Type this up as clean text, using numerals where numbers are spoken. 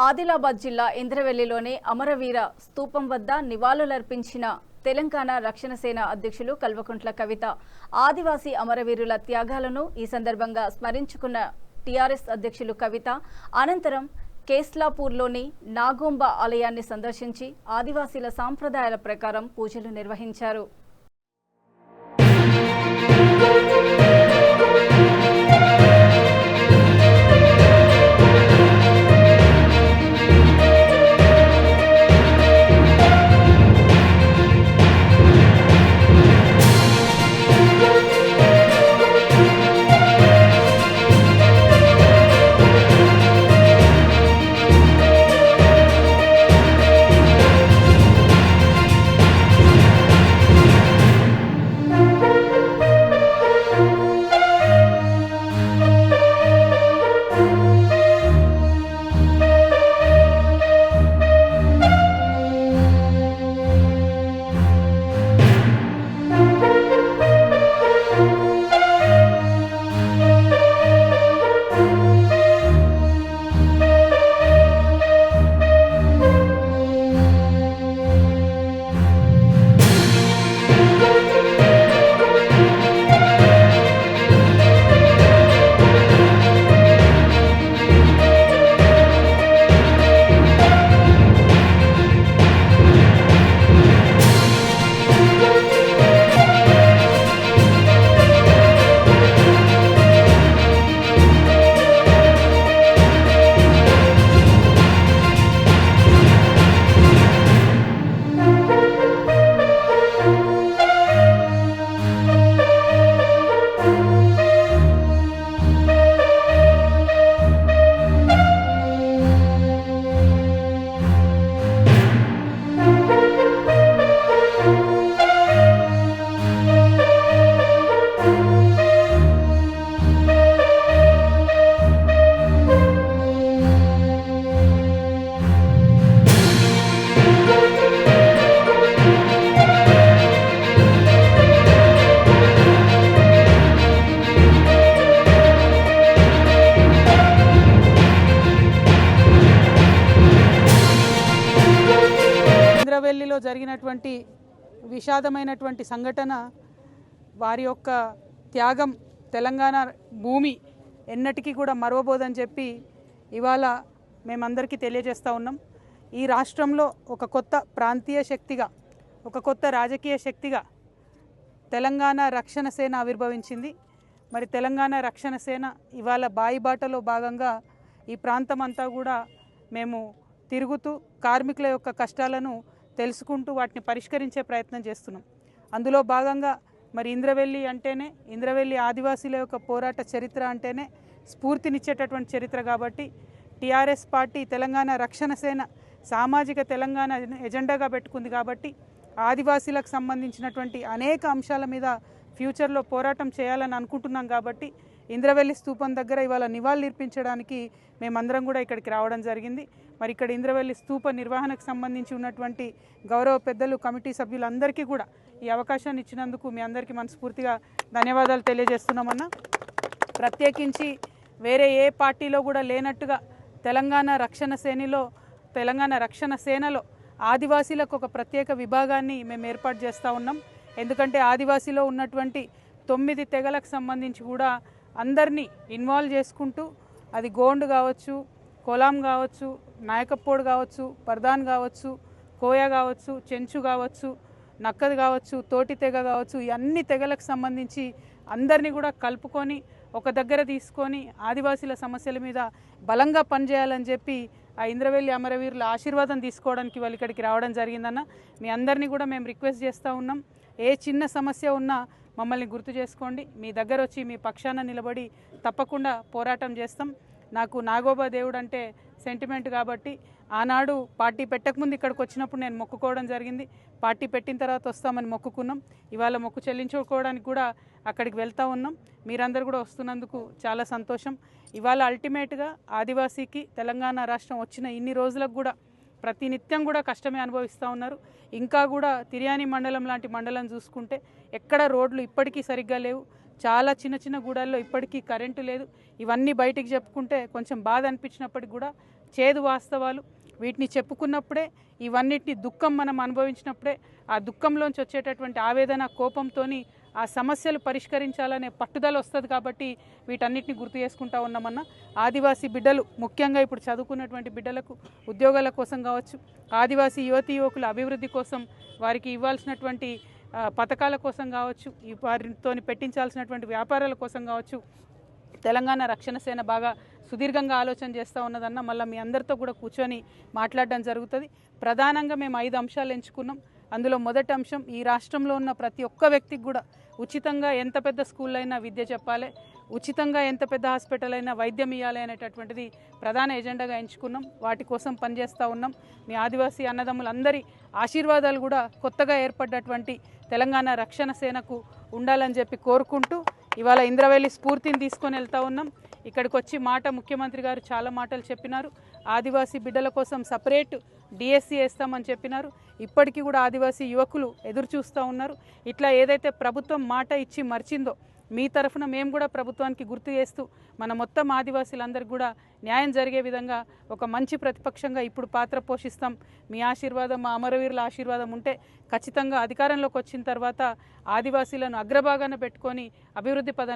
ఆదిలాబాద్ జిల్లా ఇంద్రవెల్లిలోని అమరవీర స్తూపం వద్ద నివాళులర్పించిన తెలంగాణ రక్షణ సేన అధ్యక్షులు కల్వకుంట్ల కవిత ఆదివాసీ అమరవీరుల త్యాగాలను ఈ సందర్భంగా స్మరించుకున్న టీఆర్ఎస్ అధ్యక్షులు కవిత అనంతరం కేస్లాపూర్లోని నాగోంబ ఆలయాన్ని సందర్శించి ఆదివాసీల సాంప్రదాయాల ప్రకారం పూజలు నిర్వహించారు. ఇంద్రవెల్లిలో జరిగినటువంటి విషాదమైనటువంటి సంఘటన వారి యొక్క త్యాగం తెలంగాణ భూమి ఎన్నటికీ కూడా మరవబోదని చెప్పి ఇవాళ మేమందరికీ తెలియజేస్తూ ఉన్నాం. ఈ రాష్ట్రంలో ఒక కొత్త ప్రాంతీయ శక్తిగా, ఒక కొత్త రాజకీయ శక్తిగా తెలంగాణ రక్షణ సేన ఆవిర్భవించింది. మరి తెలంగాణ రక్షణ సేన ఇవాళ బాయిబాటలో భాగంగా ఈ ప్రాంతం అంతా కూడా మేము తిరుగుతూ కార్మికుల యొక్క కష్టాలను తెలుసుకుంటూ వాటిని పరిష్కరించే ప్రయత్నం చేస్తున్నాం. అందులో భాగంగా మరి ఇంద్రవెల్లి అంటేనే, ఇంద్రవెల్లి ఆదివాసీల యొక్క పోరాట చరిత్ర అంటేనే స్ఫూర్తినిచ్చేటటువంటి చరిత్ర కాబట్టి టీఆర్ఎస్ పార్టీ తెలంగాణ రక్షణ సేన సామాజిక తెలంగాణ ఎజెండాగా పెట్టుకుంది. కాబట్టి ఆదివాసీలకు సంబంధించినటువంటి అనేక అంశాల మీద ఫ్యూచర్లో పోరాటం చేయాలని అనుకుంటున్నాం. కాబట్టి ఇంద్రవెల్లి స్తూపం దగ్గర ఇవాళ నివాళులర్పించడానికి మేమందరం కూడా ఇక్కడికి రావడం జరిగింది. మరి ఇక్కడ ఇంద్రవెల్లి స్తూప నిర్వహణకు సంబంధించి ఉన్నటువంటి గౌరవ పెద్దలు, కమిటీ సభ్యులందరికీ కూడా ఈ అవకాశాన్ని ఇచ్చినందుకు మీ అందరికీ మనస్ఫూర్తిగా ధన్యవాదాలు తెలియజేస్తున్నామన్నా. ప్రత్యేకించి వేరే ఏ పార్టీలో కూడా లేనట్టుగా తెలంగాణ రక్షణ సేనలో ఆదివాసీలకు ఒక ప్రత్యేక విభాగాన్ని మేము ఏర్పాటు చేస్తూ ఉన్నాం. ఎందుకంటే ఆదివాసీలో ఉన్నటువంటి 9 తెగలకు సంబంధించి కూడా అందరినీ ఇన్వాల్వ్ చేసుకుంటూ, అది గోండు కావచ్చు, కొలాం కావచ్చు, నాయకపోడు కావచ్చు, పర్దాన్ కావచ్చు, కోయ కావచ్చు, చెంచు కావచ్చు, నక్కది కావచ్చు, తోటి తెగ కావచ్చు, ఈ అన్ని తెగలకు సంబంధించి అందరినీ కూడా కలుపుకొని ఒక దగ్గర తీసుకొని ఆదివాసీల సమస్యల మీద బలంగా పనిచేయాలని చెప్పి ఆ ఇంద్రవెల్లి అమరవీరుల ఆశీర్వాదం తీసుకోవడానికి వాళ్ళు ఇక్కడికి రావడం జరిగిందన్న. మీ అందరినీ కూడా మేము రిక్వెస్ట్ చేస్తూ ఉన్నాం, ఏ చిన్న సమస్య ఉన్నా మమ్మల్ని గుర్తు చేసుకోండి, మీ దగ్గర వచ్చి మీ పక్షాన నిలబడి తప్పకుండా పోరాటం చేస్తాం. నాకు నాగోబా దేవుడు అంటే సెంటిమెంట్ కాబట్టి ఆనాడు పార్టీ పెట్టకముందు ఇక్కడికి వచ్చినప్పుడు నేను మొక్కుకోవడం జరిగింది. పార్టీ పెట్టిన తర్వాత వస్తామని మొక్కుకున్నాం. ఇవాళ మొక్కు చెల్లించుకోవడానికి కూడా అక్కడికి వెళ్తూ ఉన్నాం. మీరందరూ కూడా వస్తున్నందుకు చాలా సంతోషం. ఇవాళ అల్టిమేట్గా ఆదివాసీకి తెలంగాణ రాష్ట్రం వచ్చిన ఇన్ని రోజులకు కూడా ప్రతినిత్యం కూడా కష్టమే అనుభవిస్తూ ఉన్నారు. ఇంకా కూడా తిర్యాని మండలం లాంటి మండలం చూసుకుంటే ఎక్కడ రోడ్లు ఇప్పటికీ సరిగ్గా లేవు. చాలా చిన్న చిన్న గూడాల్లో ఇప్పటికీ కరెంటు లేదు. ఇవన్నీ బయటికి చెప్పుకుంటే కొంచెం బాధ అనిపించినప్పటికి కూడా చేదు వాస్తవాలు. వీటిని చెప్పుకున్నప్పుడే, ఇవన్నిటిని దుఃఖం మనం అనుభవించినప్పుడే ఆ దుఃఖంలోంచి వచ్చేటటువంటి ఆవేదన, కోపంతోని ఆ సమస్యలు పరిష్కరించాలనే పట్టుదల వస్తుంది. కాబట్టి వీటన్నిటిని గుర్తు చేసుకుంటా ఉన్నామన్న. ఆదివాసీ బిడ్డలు ముఖ్యంగా ఇప్పుడు చదువుకున్నటువంటి బిడ్డలకు ఉద్యోగాల కోసం కావచ్చు, ఆదివాసీ యువతీ యువకుల అభివృద్ధి కోసం వారికి ఇవ్వాల్సినటువంటి పథకాల కోసం కావచ్చు, వారితో పెట్టించాల్సినటువంటి వ్యాపారాల కోసం కావచ్చు, తెలంగాణ రక్షణ సేన బాగా సుదీర్ఘంగా ఆలోచన చేస్తూ ఉన్నదన్న. మళ్ళీ మీ అందరితో కూడా కూర్చొని మాట్లాడడం జరుగుతుంది. ప్రధానంగా మేము 5 అంశాలు ఎంచుకున్నాం. అందులో మొదటి అంశం, ఈ రాష్ట్రంలో ఉన్న ప్రతి ఒక్క వ్యక్తికి కూడా ఉచితంగా ఎంత పెద్ద స్కూల్ అయినా విద్య చెప్పాలి, ఉచితంగా ఎంత పెద్ద హాస్పిటల్ అయినా వైద్యం ఇవ్వాలి అనేటటువంటిది ప్రధాన ఎజెండాగా ఎంచుకున్నాం. వాటి కోసం పనిచేస్తూ ఉన్నాం. మీ ఆదివాసీ అన్నదమ్ములందరి ఆశీర్వాదాలు కూడా కొత్తగా ఏర్పడ్డటువంటి తెలంగాణ రక్షణ సేనకు ఉండాలని చెప్పి కోరుకుంటూ ఇవాళ ఇంద్రవెల్లి స్ఫూర్తిని తీసుకొని వెళ్తూ ఉన్నాం. ఇక్కడికి వచ్చి ముఖ్యమంత్రి గారు చాలా మాటలు చెప్పినారు. ఆదివాసీ బిడ్డల కోసం సపరేట్ డిఎస్సి వేస్తామని చెప్పినారు. ఇప్పటికీ కూడా ఆదివాసీ యువకులు ఎదురు చూస్తూ ఉన్నారు. ఇట్లా ఏదైతే ప్రభుత్వం మాట ఇచ్చి మర్చిందో, మీ తరఫున మేము కూడా ప్రభుత్వానికి గుర్తు చేస్తూ మన మొత్తం ఆదివాసీలందరికీ కూడా న్యాయం జరిగే విధంగా ఒక మంచి ప్రతిపక్షంగా ఇప్పుడు పాత్ర పోషిస్తాం. మీ ఆశీర్వాదం, మా అమరవీరుల ఆశీర్వాదం ఉంటే ఖచ్చితంగా అధికారంలోకి వచ్చిన తర్వాత ఆదివాసీలను అగ్రభాగాన పెట్టుకొని అభివృద్ధి పదంలో